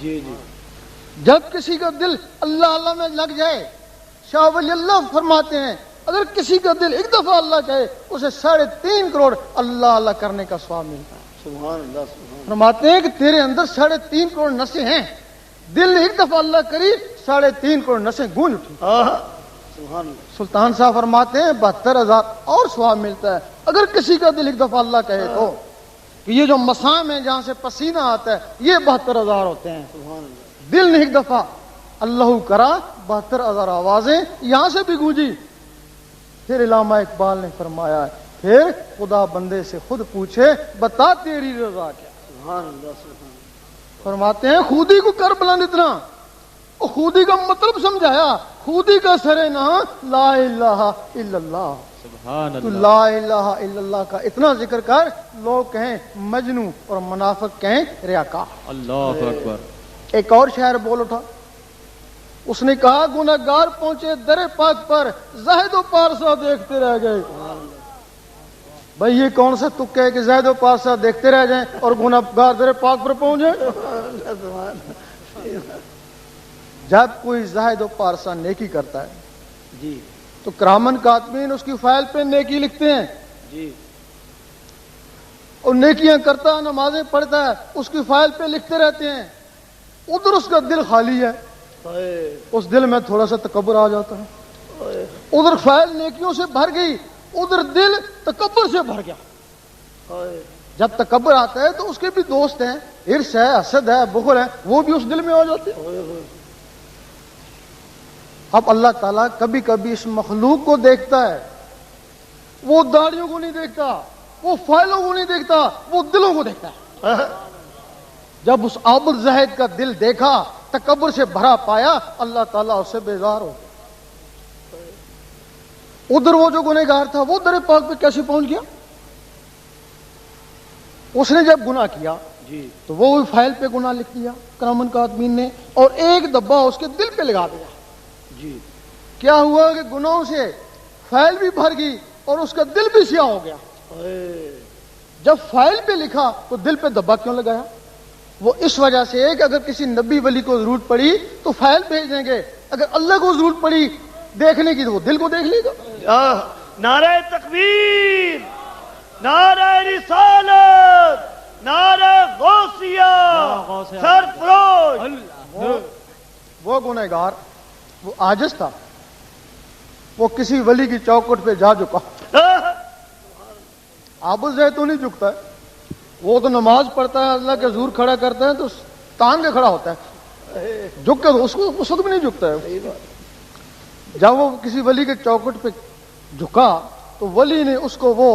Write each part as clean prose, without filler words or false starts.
جی جی جب کسی کا دل اللہ اللہ میں لگ جائے، شاہ ولی اللہ فرماتے ہیں اگر کسی کا دل ایک دفعہ اللہ چاہے اسے 3.5 کروڑ اللہ اللہ کرنے کا ثواب ملتا ہے۔ سبحان اللہ سبحان فرماتے ہیں کہ تیرے اندر 3.5 کروڑ نسیں ہیں، دل نے ایک دفعہ اللہ کری 3.5 کروڑ نسیں گونج اٹھی۔ اللہ سبحان اللہ سلطان صاحب فرماتے ہیں 72,000 اور ثواب ملتا ہے اگر کسی کا دل ایک دفعہ اللہ کہے تو، کہ یہ جو مسام ہے جہاں سے پسینہ آتا ہے یہ 72,000 ہوتے ہیں۔ سبحان اللہ دل نے ایک دفعہ اللہ کرا 72,000 آوازیں یہاں سے بھی گونجی۔ پھر علامہ اقبال نے فرمایا پھر خدا بندے سے خود پوچھے بتا تیری رضا کیا۔ سبحان اللہ سبحان اللہ فرماتے ہیں خودی کو کر بلند اتنا، اور خودی کا مطلب سمجھایا، خودی کا سرے نہ لا الہ الا اللہ، سبحان تو اللہ، لا الہ الا اللہ کا اتنا ذکر کر لوگ کہیں مجنو اور منافق کہیں ریاکار۔ اللہ اکبر۔ ایک اور شاعر بول اٹھا، اس نے کہا گنہگار پہنچے در پاک پر زاہد و پارسا دیکھتے رہ گئے۔ بھائی یہ کون سا تک ہے کہ زاہد و پارسا دیکھتے رہ جائیں اور گنہگار در پاک پر پہنچے؟ جب کوئی زاہد و پارسا نیکی کرتا ہے جی تو کرامن کاتبین اس کی فائل پہ نیکی لکھتے ہیں، جی اور نیکیاں کرتا ہے، نمازیں پڑھتا ہے، اس کی فائل پہ لکھتے رہتے ہیں۔ ادھر اس کا دل خالی ہے، اس دل میں تھوڑا سا تکبر آ جاتا ہے، ادھر فائل نیکیوں سے بھر گئی، ادھر دل تکبر سے بھر گیا۔ جب تکبر آتا ہے تو اس کے بھی دوست ہیں، ہرس ہے، حسد ہے، بخل ہے، وہ بھی اس دل میں آ جاتے ہیں۔ اب اللہ تعالیٰ کبھی کبھی اس مخلوق کو دیکھتا ہے، وہ داڑھیوں کو نہیں دیکھتا، وہ فائلوں کو نہیں دیکھتا، وہ دلوں کو دیکھتا ہے۔ جب اس عابد زاہد کا دل دیکھا، تکبر سے بھرا پایا، اللہ تعالیٰ اس سے بیزار ہو گیا۔ ادھر وہ جو گنہگار تھا وہ در پاک پہ کیسے پہنچ گیا؟ اس نے جب گناہ کیا جی تو وہ فائل پہ گناہ لکھ دیا کرامن کاتبین نے، اور ایک دبا اس کے دل پہ لگا دیا۔ جی کیا ہوا کہ گناہوں سے فائل بھی بھر گئی اور اس کا دل بھی سیاہ ہو گیا۔ جب فائل پہ لکھا تو دل پہ دبا کیوں لگایا؟ وہ اس وجہ سے ہے کہ اگر کسی نبی ولی کو ضرورت پڑی تو فائل بھیج دیں گے، اگر اللہ کو ضرورت پڑی دیکھنے کی تو وہ دل کو دیکھ لے گا۔ نعرہ تکبیر، نعرہ رسالت، نعرہ غوثیہ، سرفروش۔ وہ گنہگار، وہ عاجز تھا، وہ کسی ولی کی چوکھٹ پہ جا جھکا۔ عابد زاہد تو نہیں جھکتا ہے، وہ تو نماز پڑھتا ہے، اللہ کے حضور کھڑا کرتا ہے تو تان کے کھڑا ہوتا ہے، جھک کے اس کو اس وقت بھی نہیں جھکتا ہے۔ جب وہ کسی ولی کے چوکھٹ پہ جھکا تو ولی نے اس کو وہ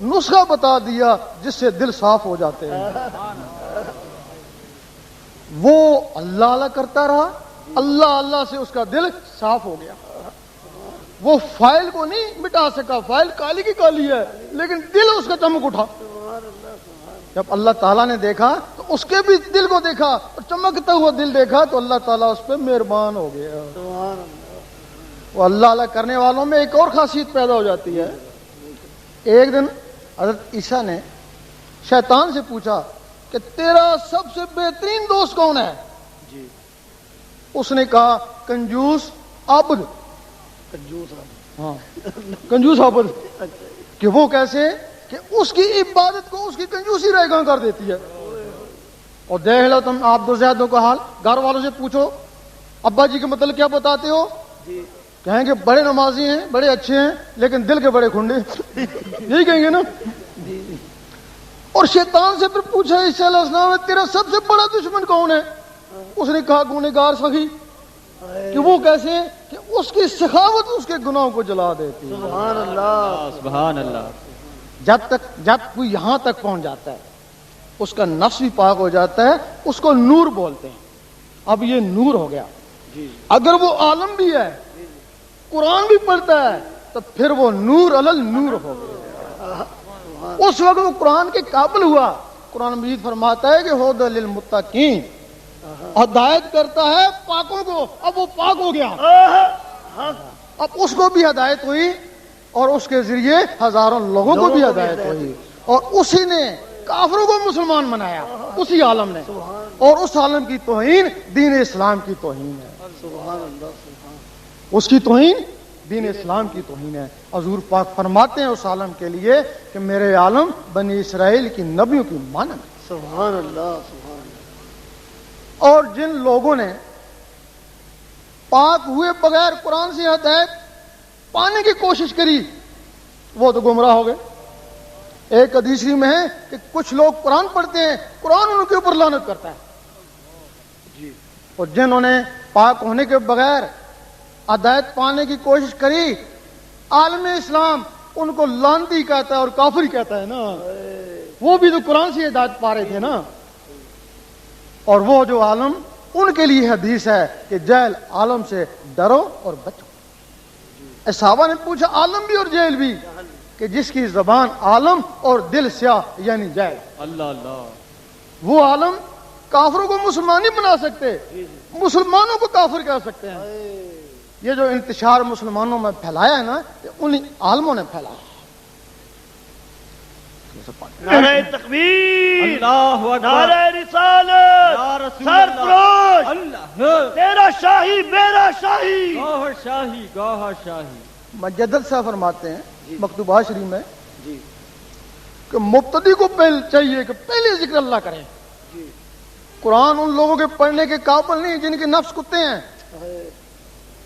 نسخہ بتا دیا جس سے دل صاف ہو جاتے ہیں۔ وہ اللہ اللہ کرتا رہا، اللہ اللہ سے اس کا دل صاف ہو گیا۔ وہ فائل کو نہیں مٹا سکا، فائل کالی کی کالی ہے لیکن دل اس کا چمک اٹھا۔ جب اللہ تعالیٰ نے دیکھا تو اس کے بھی دل کو دیکھا اور چمکتا ہوا دل دیکھا تو اللہ تعالیٰ اس پہ مہربان ہو گیا۔ وہ اللہ اللہ کرنے والوں میں ایک اور خاصیت پیدا ہو جاتی ہے۔ ایک دن حضرت عیسیٰ نے شیطان سے پوچھا کہ تیرا سب سے بہترین دوست کون ہے؟ جی اس نے کہا کنجوس عابد۔ کنجوس ہاں کنجوس عابد، کہ وہ کیسے کہ اس کی عبادت کو اس کی کنجوسی رہ گاں کر دیتی ہے۔ اور دیکھ لو تم عابد و زاہدوں کا حال، گھر والوں سے پوچھو ابا جی کے مطلب کیا بتاتے ہو؟ جی کہیں گے بڑے نمازی ہیں، بڑے اچھے ہیں، لیکن دل کے بڑے کھنڈے، یہی کہیں گے نا۔ اور شیطان سے پھر پوچھا عیسیٰ علیہ السلام نے تیرا سب سے بڑا دشمن کون ہے؟ اس نے کہا گنہگار سخی، کہ وہ کیسے کہ اس کی سخاوت اس کے گناہوں کو جلا دیتی ہے۔ سبحان اللہ سبحان اللہ۔ جب کوئی یہاں تک پہنچ جاتا ہے اس کا نفس بھی پاک ہو جاتا ہے، اس کو نور بولتے ہیں۔ اب یہ نور ہو گیا، جی اگر وہ عالم بھی ہے، قرآن بھی پڑھتا ہے، تو پھر وہ نور علل نور ہو گیا۔ اس وقت وہ قرآن کے قابل ہوا۔ قرآن مجید فرماتا ہے کہ ھدی للمتقین، ہدایت کرتا ہے پاکوں کو۔ اب وہ پاک ہو گیا، اب اس کو بھی ہدایت ہوئی اور اس کے ذریعے ہزاروں لوگوں کو بھی ہدایت ہوئی، اور اسی نے کافروں کو مسلمان بنایا اسی عالم نے، اور اس عالم کی توہین دین اسلام کی توہین ہے، سبحان اللہ سبحان اس کی توہین دین اسلام کی توہین ہے۔ حضور پاک فرماتے ہیں اس عالم کے لیے کہ میرے عالم بنی اسرائیل کی نبیوں کی مانند ہے۔ سبحان اللہ سبحان اللہ۔ اور جن لوگوں نے پاک ہوئے بغیر قرآن سے ہدایت پانے کی کوشش کری وہ تو گمراہ ہو گئے۔ ایک حدیث میں ہے کہ کچھ لوگ قرآن پڑھتے ہیں، قرآن ان کے اوپر لعنت کرتا ہے، جی اور جنہوں نے پاک ہونے کے بغیر ہدایت پانے کی کوشش کری عالم اسلام ان کو لعنتی کہتا ہے اور کافر کہتا ہے نا، وہ بھی تو قرآن سے ہدایت پا رہے تھے نا۔ اور وہ جو عالم ان کے لیے حدیث ہے کہ جہل عالم سے ڈرو اور بچو۔ صحابہ نے پوچھا عالم بھی اور جہل بھی، کہ جس کی زبان عالم اور دل سیاہ یعنی جہل۔ اللہ اللہ، وہ عالم کافروں کو مسلمان نہیں بنا سکتے، مسلمانوں کو کافر کہہ سکتے ہیں۔ یہ جو انتشار مسلمانوں میں پھیلایا ہے نا، یہ انہی عالموں نے پھیلایا۔ نعرہ تکبیر، اللہ اکبر، نعرہ یا رسالت، رسول اللہ، سرفروش، اللہ، تیرا شاہی میرا شاہی۔ گوہر شاہی، گوہر شاہی۔ مجدد صاحب فرماتے ہیں مکتوبات شریف میں جی کہ مبتدی کو چاہیے کہ پہلے ذکر اللہ کریں۔ جی قرآن ان لوگوں کے پڑھنے کے قابل نہیں جن کے نفس کتے ہیں۔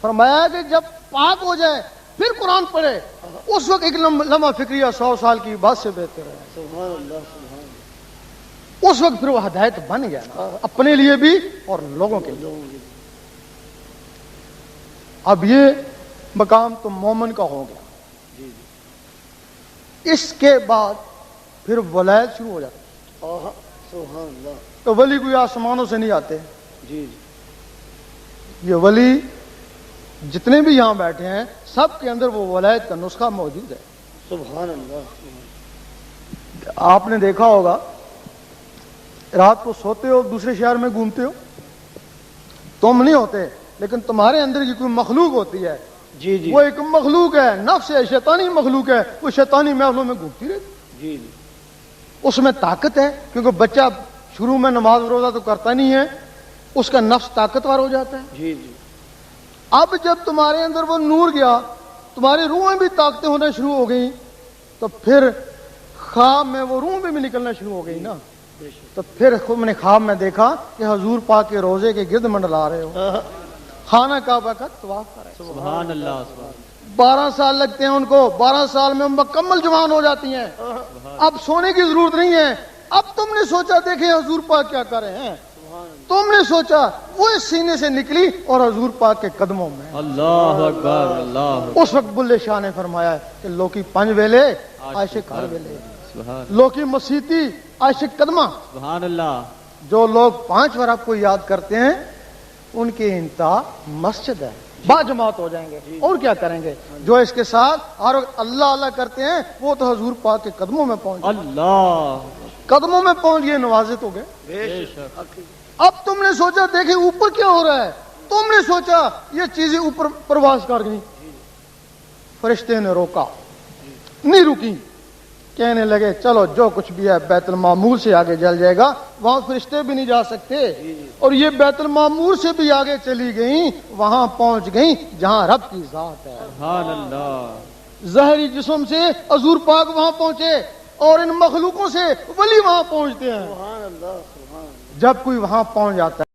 فرمایا کہ جب پاک ہو جائے پھر قرآن پڑھے، اس وقت ایک لمحہ فکریہ 100 سال کی بات سے بہتر ہے۔ سبحان اللہ سبحان اللہ۔ اس وقت پھر وہ ہدایت بن گیا نا، اپنے لیے بھی اور لوگوں کے لیے۔ اب یہ مقام تو مومن کا ہو گیا، جی اس کے بعد پھر ولایت شروع ہو جاتی ہے۔ آہا، سبحان اللہ۔ تو ولی کوئی آسمانوں سے نہیں آتے، جی یہ ولی جتنے بھی یہاں بیٹھے ہیں سب کے اندر وہ ولایت کا نسخہ موجود ہے۔ سبحان اللہ سبحان آپ نے دیکھا ہوگا رات کو سوتے ہو دوسرے شہر میں گھومتے ہو، تم نہیں ہوتے لیکن تمہارے اندر کی کوئی مخلوق ہوتی ہے، جی جی وہ ایک مخلوق ہے، نفس ہے، شیطانی مخلوق ہے، وہ شیطانی محلوں میں گھومتی رہتی، جی جی اس میں طاقت ہے، کیونکہ بچہ شروع میں نماز روزہ تو کرتا نہیں ہے، اس کا نفس طاقتور ہو جاتا ہے۔ جی جی اب جب تمہارے اندر وہ نور گیا، تمہاری روحیں بھی طاقتیں ہونا شروع ہو گئیں، تو پھر خواب میں وہ روح بھی نکلنا شروع ہو گئی نا، تو پھر تم نے خواب میں دیکھا کہ حضور پاک کے روزے کے گرد منڈلا رہے ہو، خانہ کعبہ کا طواف کر رہے ہو۔ سبحان اللہ، سبحان 12 سال لگتے ہیں ان کو، 12 سال میں مکمل جوان ہو جاتی ہیں، اب سونے کی ضرورت نہیں ہے۔ اب تم نے سوچا دیکھیں حضور پاک کیا کر رہے ہیں، تم نے سوچا وہ اس سینے سے نکلی اور حضور پاک کے قدموں میں۔ اللہ اکبر، اللہ اس وقت بلے شاہ نے فرمایا کہ لوکی 5 ویلے عاشق ہر ویلے، سبحان، لوکی مسیتی عاشق قدمہ۔ سبحان اللہ، جو لوگ 5 وقت آپ کو یاد کرتے ہیں ان کی انتہا مسجد ہے، با جماعت ہو جائیں گے اور کیا کریں گے۔ جو اس کے ساتھ ہر وقت اللہ اللہ کرتے ہیں وہ تو حضور پاک کے قدموں میں پہنچ گئے، اللہ، قدموں میں پہنچ گئے، نوازت ہو گئے۔ بے شک۔ اب تم نے سوچا دیکھیں اوپر کیا ہو رہا ہے، تم نے سوچا یہ چیزیں اوپر پرواز کر گئی، فرشتے نے روکا، نہیں رکی، کہنے لگے چلو جو کچھ بھی ہے بیت المعمور سے آگے جل جائے گا، وہاں فرشتے بھی نہیں جا سکتے، اور یہ بیت المعمور سے بھی آگے چلی گئیں، وہاں پہنچ گئیں جہاں رب کی ذات ہے۔ سبحان اللہ، ظاہری جسم سے حضور پاک وہاں پہنچے اور ان مخلوقوں سے ولی وہاں پہنچتے ہیں۔ سبحان اللہ سبحان اللہ۔ جب کوئی وہاں پہنچ جاتا ہے